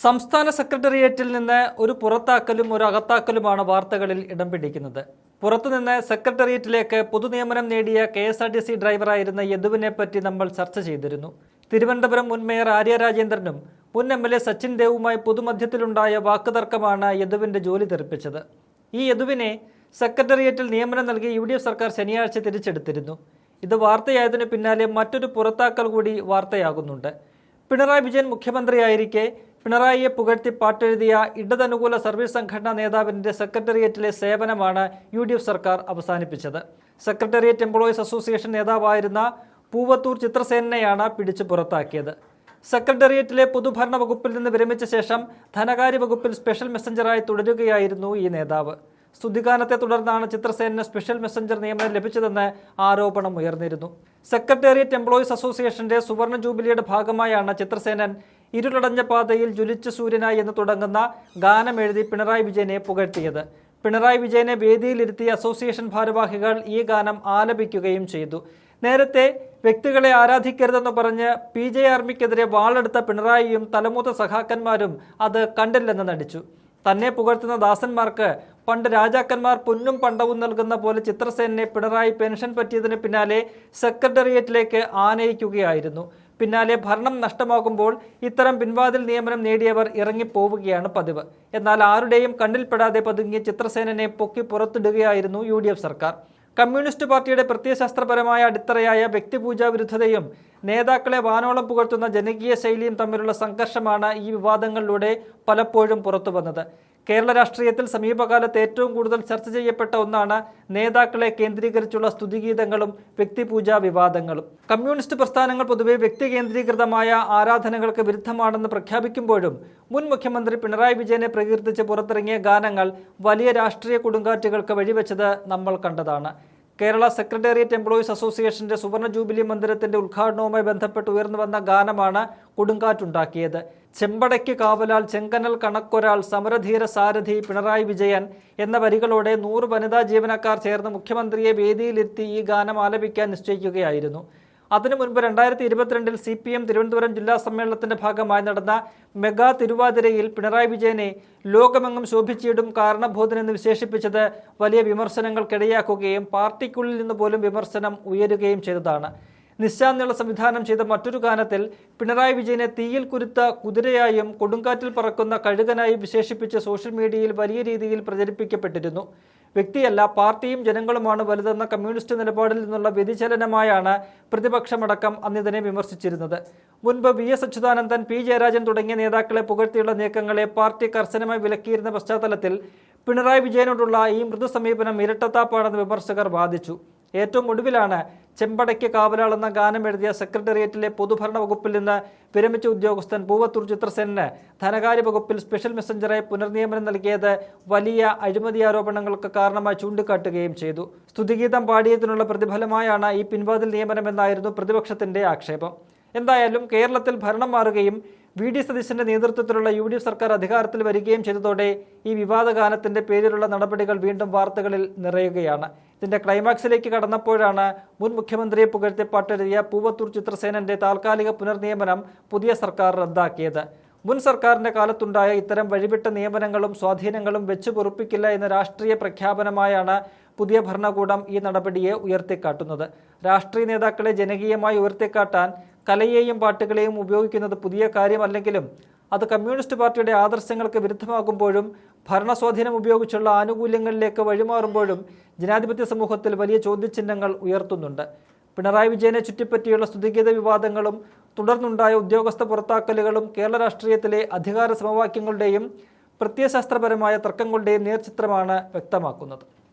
സംസ്ഥാന സെക്രട്ടേറിയറ്റിൽ നിന്ന് ഒരു പുറത്താക്കലും ഒരു അകത്താക്കലുമാണ് വാർത്തകളിൽ ഇടം പിടിക്കുന്നത്. പുറത്തുനിന്ന് സെക്രട്ടേറിയറ്റിലേക്ക് പൊതുനിയമനം നേടിയ KSRTC ഡ്രൈവറായിരുന്ന യദുവിനെ പറ്റി നമ്മൾ ചർച്ച ചെയ്തിരുന്നു. തിരുവനന്തപുരം മുൻ മേയർ ആര്യ രാജേന്ദ്രനും മുൻ MLA സച്ചിൻ ദേവുമായി പൊതുമധ്യത്തിലുണ്ടായ വാക്കുതർക്കമാണ് യദുവിന്റെ ജോലി തെറിപ്പിച്ചത്. ഈ യദുവിനെ സെക്രട്ടേറിയറ്റിൽ നിയമനം നൽകി UDF സർക്കാർ ശനിയാഴ്ച തിരിച്ചെടുത്തിരുന്നു. ഇത് വാർത്തയായതിനു പിന്നാലെ മറ്റൊരു പുറത്താക്കൽ കൂടി വാർത്തയാകുന്നുണ്ട്. പിണറായി വിജയൻ മുഖ്യമന്ത്രിയായിരിക്കെ പിണറായിയെ പുകഴ്ത്തി പാട്ടെഴുതിയ ഇടതനുകൂല സർവീസ് സംഘടനാ നേതാവിന്റെ സെക്രട്ടേറിയറ്റിലെ സേവനമാണ് UDF സർക്കാർ അവസാനിപ്പിച്ചത്. സെക്രട്ടേറിയറ്റ് എംപ്ലോയീസ് അസോസിയേഷൻ നേതാവായിരുന്ന പൂവത്തൂർ ചിത്രസേനനെയാണ് പിടിച്ചു പുറത്താക്കിയത്. സെക്രട്ടേറിയറ്റിലെ പൊതുഭരണ വകുപ്പിൽ നിന്ന് വിരമിച്ച ശേഷം ധനകാര്യ വകുപ്പിൽ സ്പെഷ്യൽ മെസ്സഞ്ചറായി തുടരുകയായിരുന്നു ഈ നേതാവ്. സ്തുതിഗാനത്തെ തുടർന്നാണ് ചിത്രസേനന് സ്പെഷ്യൽ മെസ്സഞ്ചർ നിയമനം ലഭിച്ചതെന്ന് ആരോപണം ഉയർന്നിരുന്നു. സെക്രട്ടേറിയറ്റ് എംപ്ലോയീസ് അസോസിയേഷന്റെ സുവർണ ജൂബിലിയുടെ ഭാഗമായാണ് ചിത്രസേനൻ ഇരുളടഞ്ഞ പാതയിൽ ജ്വലിച്ച സൂര്യനായി എന്ന് തുടങ്ങുന്ന ഗാനം എഴുതി പിണറായി വിജയനെ പുകഴ്ത്തിയത്. പിണറായി വിജയനെ വേദിയിലിരുത്തിയ അസോസിയേഷൻ ഭാരവാഹികൾ ഈ ഗാനം ആലപിക്കുകയും ചെയ്തു. നേരത്തെ വ്യക്തികളെ ആരാധിക്കരുതെന്ന് പറഞ്ഞ് PJ ആർമിക്കെതിരെ വാളെടുത്ത പിണറായിയും തലമൂത്ത സഖാക്കന്മാരും അത് കണ്ടില്ലെന്ന് നടിച്ചു. തന്നെ പുകഴ്ത്തുന്ന ദാസന്മാർക്ക് പണ്ട് രാജാക്കന്മാർ പൊന്നും പണ്ടവും നൽകുന്ന പോലെ ചിത്രസേനനെ പിണറായി പെൻഷൻ പറ്റിയതിന് പിന്നാലെ സെക്രട്ടേറിയറ്റിലേക്ക് ആനയിക്കുകയായിരുന്നു. പിന്നാലെ ഭരണം നഷ്ടമാകുമ്പോൾ ഇത്തരം പിൻവാതിൽ നിയമനം നേടിയവർ ഇറങ്ങിപ്പോവുകയാണ് പതിവ്. എന്നാൽ ആരുടെയും കണ്ണിൽപ്പെടാതെ പതുങ്ങിയ ചിത്രസേനനെ പൊക്കി പുറത്തിടുകയായിരുന്നു UDF സർക്കാർ. കമ്മ്യൂണിസ്റ്റ് പാർട്ടിയുടെ പ്രത്യയശാസ്ത്രപരമായ അടിത്തറയായ വ്യക്തിപൂജാ വിരുദ്ധതയും നേതാക്കളെ വാനോളം പുകഴ്ത്തുന്ന ജനകീയ ശൈലിയും തമ്മിലുള്ള സംഘർഷമാണ് ഈ വിവാദങ്ങളിലൂടെ പലപ്പോഴും പുറത്തുവന്നത്. കേരള രാഷ്ട്രീയത്തിൽ സമീപകാലത്ത് ഏറ്റവും കൂടുതൽ ചർച്ച ചെയ്യപ്പെട്ട ഒന്നാണ് നേതാക്കളെ കേന്ദ്രീകരിച്ചുള്ള സ്തുതിഗീതങ്ങളും വ്യക്തിപൂജാ വിവാദങ്ങളും. കമ്മ്യൂണിസ്റ്റ് പ്രസ്ഥാനങ്ങൾ പൊതുവെ വ്യക്തി കേന്ദ്രീകൃതമായ ആരാധനകൾക്ക് വിരുദ്ധമാണെന്ന് പ്രഖ്യാപിക്കുമ്പോഴും മുൻ മുഖ്യമന്ത്രി പിണറായി വിജയനെ പ്രകീർത്തിച്ച് പുറത്തിറങ്ങിയ ഗാനങ്ങൾ വലിയ രാഷ്ട്രീയ കൊടുങ്കാറ്റുകൾക്ക് വഴിവെച്ചത് നമ്മൾ കണ്ടതാണ്. കേരള സെക്രട്ടേറിയറ്റ് എംപ്ലോയീസ് അസോസിയേഷന്റെ സുവർണ ജൂബിലി മന്ദിരത്തിന്റെ ഉദ്ഘാടനവുമായി ബന്ധപ്പെട്ട് ഉയർന്നു വന്ന ഗാനമാണ് കൊടുങ്കാറ്റുണ്ടാക്കിയത്. ചെമ്പടയ്ക്ക് കാവലാൽ ചെങ്കനൽ കണക്കൊരാൾ സമരധീര സാരഥി പിണറായി വിജയൻ എന്ന വരികളോടെ 100 വനിതാ ജീവനക്കാർ ചേർന്ന് മുഖ്യമന്ത്രിയെ വേദിയിലെത്തി ഈ ഗാനം ആലപിക്കാൻ നിശ്ചയിക്കുകയായിരുന്നു. അതിനു മുൻപ് 2022 CPM തിരുവനന്തപുരം ജില്ലാ സമ്മേളനത്തിന്റെ ഭാഗമായി നടന്ന മെഗാ തിരുവാതിരയിൽ പിണറായി വിജയനെ ലോകമെങ്ങും ശോഭിച്ചിടും കാരണബോധനെന്ന് വിശേഷിപ്പിച്ചത് വലിയ വിമർശനങ്ങൾക്കിടയാക്കുകയും പാർട്ടിക്കുള്ളിൽ നിന്ന് പോലും വിമർശനം ഉയരുകയും ചെയ്തതാണ്. നിശാന്നുള്ള സംവിധാനം ചെയ്ത മറ്റൊരു ഗാനത്തിൽ പിണറായി വിജയനെ തീയിൽ കുരുത്ത കുതിരയായും കൊടുങ്കാറ്റിൽ പറക്കുന്ന കഴുകനായും വിശേഷിപ്പിച്ച് സോഷ്യൽ മീഡിയയിൽ വലിയ രീതിയിൽ പ്രചരിപ്പിക്കപ്പെട്ടിരുന്നു. വ്യക്തിയല്ല പാർട്ടിയും ജനങ്ങളുമാണ് വലുതെന്ന കമ്മ്യൂണിസ്റ്റ് നിലപാടിൽ നിന്നുള്ള വ്യതിചലനമായാണ് പ്രതിപക്ഷമടക്കം അന്നിതിനെ വിമർശിച്ചിരുന്നത്. മുൻപ് VS അച്യുതാനന്ദൻ, P ജയരാജൻ തുടങ്ങിയ നേതാക്കളെ പുകഴ്ത്തിയുള്ള നീക്കങ്ങളെ പാർട്ടി കർശനമായി വിലക്കിയിരുന്ന പശ്ചാത്തലത്തിൽ പിണറായി വിജയനോടുള്ള ഈ മൃദു സമീപനം ഇരട്ടത്താപ്പാണെന്ന് വിമർശകർ വാദിച്ചു. ഏറ്റവും ഒടുവിലാണ് ചെമ്പടയ്ക്ക് കാവലാൾ എന്ന ഗാനം എഴുതിയ സെക്രട്ടേറിയറ്റിലെ പൊതുഭരണ വകുപ്പിൽ നിന്ന് വിരമിച്ച ഉദ്യോഗസ്ഥൻ പൂവത്തൂർ ചിത്രസേനന് ധനകാര്യ വകുപ്പിൽ സ്പെഷ്യൽ മെസ്സഞ്ചറായി പുനർനിയമനം നൽകിയത് വലിയ അഴിമതി ആരോപണങ്ങൾക്ക് കാരണമായി ചൂണ്ടിക്കാട്ടുകയും ചെയ്തു. സ്തുതിഗീതം പാടിയതിനുള്ള പ്രതിഫലമായാണ് ഈ പിൻവാതിൽ നിയമനമെന്നായിരുന്നു പ്രതിപക്ഷത്തിന്റെ ആക്ഷേപം. എന്തായാലും കേരളത്തിൽ ഭരണം മാറുകയും VD സതീശന്റെ നേതൃത്വത്തിലുള്ള UDF സർക്കാർ അധികാരത്തിൽ വരികയും ചെയ്തതോടെ ഈ വിവാദ ഗാനത്തിന്റെ പേരിലുള്ള നടപടികൾ വീണ്ടും വാർത്തകളിൽ നിറയുകയാണ്. ഇതിന്റെ ക്ലൈമാക്സിലേക്ക് കടന്നപ്പോഴാണ് മുൻ മുഖ്യമന്ത്രിയെ പുകഴ്ത്തി പാട്ടെഴുതിയ പൂവത്തൂർ ചിത്രസേനന്റെ താൽക്കാലിക പുനർനിയമനം പുതിയ സർക്കാർ റദ്ദാക്കിയത്. മുൻ സർക്കാരിന്റെ കാലത്തുണ്ടായ ഇത്തരം വഴിവിട്ട നിയമനങ്ങളും സ്വാധീനങ്ങളും വെച്ചു പൊറുപ്പിക്കില്ല എന്ന രാഷ്ട്രീയ പ്രഖ്യാപനമായാണ് പുതിയ ഭരണകൂടം ഈ നടപടിയെ ഉയർത്തിക്കാട്ടുന്നത്. രാഷ്ട്രീയ നേതാക്കളെ ജനകീയമായി ഉയർത്തിക്കാട്ടാൻ കലയെയും പാട്ടുകളെയും ഉപയോഗിക്കുന്നത് പുതിയ കാര്യമല്ലെങ്കിലും അത് കമ്മ്യൂണിസ്റ്റ് പാർട്ടിയുടെ ആദർശങ്ങൾക്ക് വിരുദ്ധമാകുമ്പോഴും ഭരണസ്വാധീനം ഉപയോഗിച്ചുള്ള ആനുകൂല്യങ്ങളിലേക്ക് വഴിമാറുമ്പോഴും ജനാധിപത്യ സമൂഹത്തിൽ വലിയ ചോദ്യചിഹ്നങ്ങൾ ഉയർത്തുന്നുണ്ട്. പിണറായി വിജയനെ ചുറ്റിപ്പറ്റിയുള്ള സ്തുതിഗീത വിവാദങ്ങളും തുടർന്നുണ്ടായ ഉദ്യോഗസ്ഥ പുറത്താക്കലുകളും കേരള രാഷ്ട്രീയത്തിലെ അധികാര സമവാക്യങ്ങളുടെയും പ്രത്യയശാസ്ത്രപരമായ തർക്കങ്ങളുടെയും നേർചിത്രമാണ് വ്യക്തമാക്കുന്നത്.